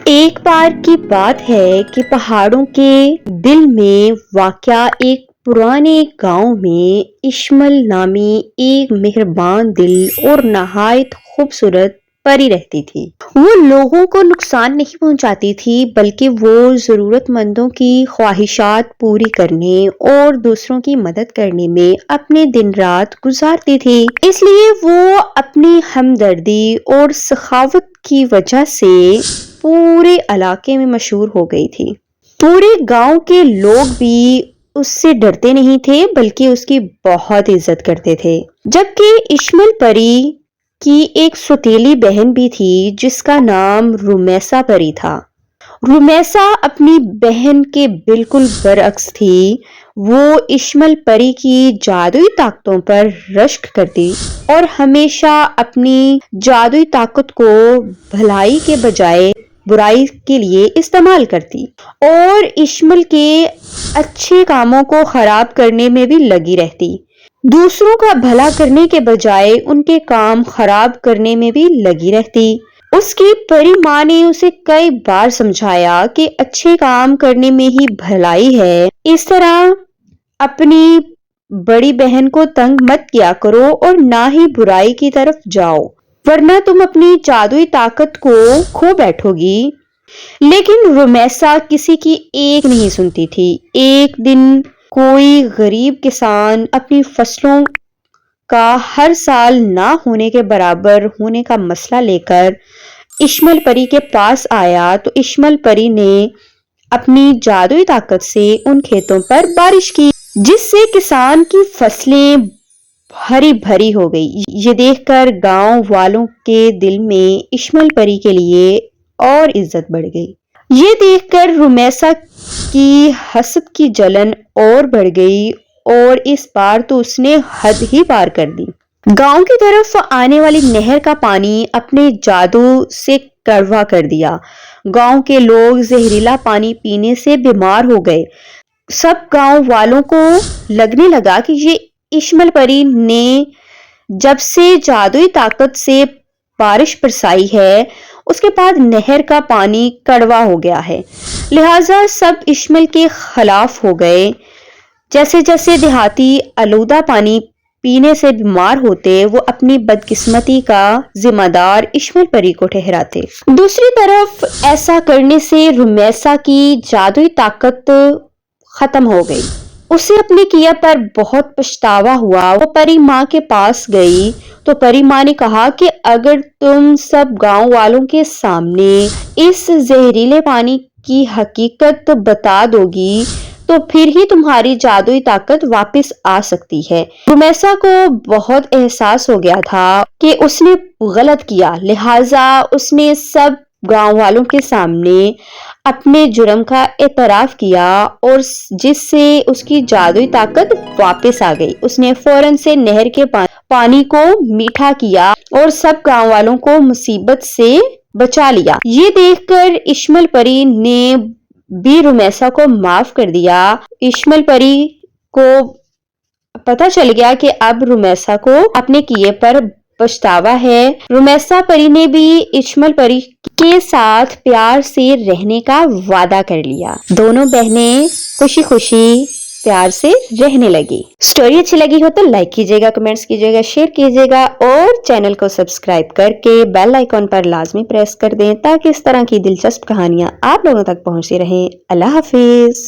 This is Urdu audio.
ایک بار کی بات ہے کہ پہاڑوں کے دل میں واقع ایک پرانے گاؤں میں اشمل نامی ایک مہربان دل اور نہایت خوبصورت پری رہتی تھی۔ وہ لوگوں کو نقصان نہیں پہنچاتی تھی بلکہ وہ ضرورت مندوں کی خواہشات پوری کرنے اور دوسروں کی مدد کرنے میں اپنے دن رات گزارتی تھی۔ اس لیے وہ اپنی ہمدردی اور سخاوت کی وجہ سے پورے علاقے میں مشہور ہو گئی تھی۔ پورے گاؤں کے لوگ بھی اس سے ڈرتے نہیں تھے بلکہ اس کی بہت عزت کرتے تھے۔ جبکہ اشمل پری کی ایک سوتیلی بہن بھی تھی جس کا نام رمیسا پری تھا۔ رمیسا اپنی بہن کے بالکل برعکس تھی۔ وہ اشمل پری کی جادوئی طاقتوں پر رشک کرتی اور ہمیشہ اپنی جادوئی طاقت کو بھلائی کے بجائے برائی کے لیے استعمال کرتی اور اشمل کے اچھے کاموں کو خراب کرنے میں بھی لگی رہتی۔ دوسروں کا بھلا کرنے کے بجائے ان کے کام خراب کرنے میں بھی لگی رہتی۔ اس کی پری ماں نے اسے کئی بار سمجھایا کہ اچھے کام کرنے میں ہی بھلائی ہے، اس طرح اپنی بڑی بہن کو تنگ مت کیا کرو اور نہ ہی برائی کی طرف جاؤ، ورنہ تم اپنی جادوئی طاقت کو کھو بیٹھو گی۔ لیکن رمیسا کسی کی ایک نہیں سنتی تھی۔ ایک دن کوئی غریب کسان اپنی فصلوں کا ہر سال نہ ہونے کے برابر ہونے کا مسئلہ لے کر اشمل پری کے پاس آیا تو اشمل پری نے اپنی جادوئی طاقت سے ان کھیتوں پر بارش کی جس سے کسان کی فصلیں ہری بھری ہو گئی۔ یہ دیکھ کر گاؤں والوں کے دل میں اشمل پری کے لیے اور عزت بڑھ گئی۔ یہ دیکھ کر رمیسا کی حسد کی جلن اور بڑھ گئی اور اس بار تو اس نے حد ہی پار کر دی۔ گاؤں کی طرف آنے والی نہر کا پانی اپنے جادو سے کڑوا کر دیا۔ گاؤں کے لوگ زہریلا پانی پینے سے بیمار ہو گئے۔ سب گاؤں والوں کو لگنے لگا کہ یہ اشمل پری نے جب سے جادوئی طاقت سے بارش برسائی ہے اس کے بعد نہر کا پانی کڑوا ہو گیا ہے، لہٰذا سب اشمل کے خلاف ہو گئے۔ جیسے جیسے دیہاتی آلودہ پانی پینے سے بیمار ہوتے وہ اپنی بدقسمتی کا ذمہ دار اشمل پری کو ٹھہراتے۔ دوسری طرف ایسا کرنے سے رمیسا کی جادوئی طاقت ختم ہو گئی۔ اسے اپنے کیے پر بہت پچھتاوا ہوا۔ وہ پری ماں کے پاس گئی تو پری ماں نے کہا کہ اگر تم سب گاؤں والوں کے سامنے اس زہریلے پانی کی حقیقت بتا دو گی تو پھر ہی تمہاری جادوئی طاقت واپس آ سکتی ہے۔ رمیسا کو بہت احساس ہو گیا تھا کہ اس نے غلط کیا، لہٰذا اس نے سب گاؤں والوں کے سامنے اپنے جرم کا اعتراف کیا اور جس سے اس کی جادوئی طاقت واپس آ گئی۔ اس نے فوراً سے نہر کے پانی کو میٹھا کیا اور سب گاؤں والوں کو مصیبت سے بچا لیا۔ یہ دیکھ کر اشمل پری نے بھی رمیسا کو معاف کر دیا۔ اشمل پری کو پتہ چل گیا کہ اب رمیسا کو اپنے کیے پر پچھتاوا ہے۔ رمیسا پری نے بھی اشمل پری کے ساتھ پیار سے رہنے کا وعدہ کر لیا۔ دونوں بہنیں خوشی خوشی پیار سے رہنے لگی۔ سٹوری اچھی لگی ہو تو لائک کیجیے گا، کمنٹس کیجیے گا، شیئر کیجیے گا اور چینل کو سبسکرائب کر کے بیل آئیکن پر لازمی پریس کر دیں تاکہ اس طرح کی دلچسپ کہانیاں آپ لوگوں تک پہنچتی رہیں۔ اللہ حافظ۔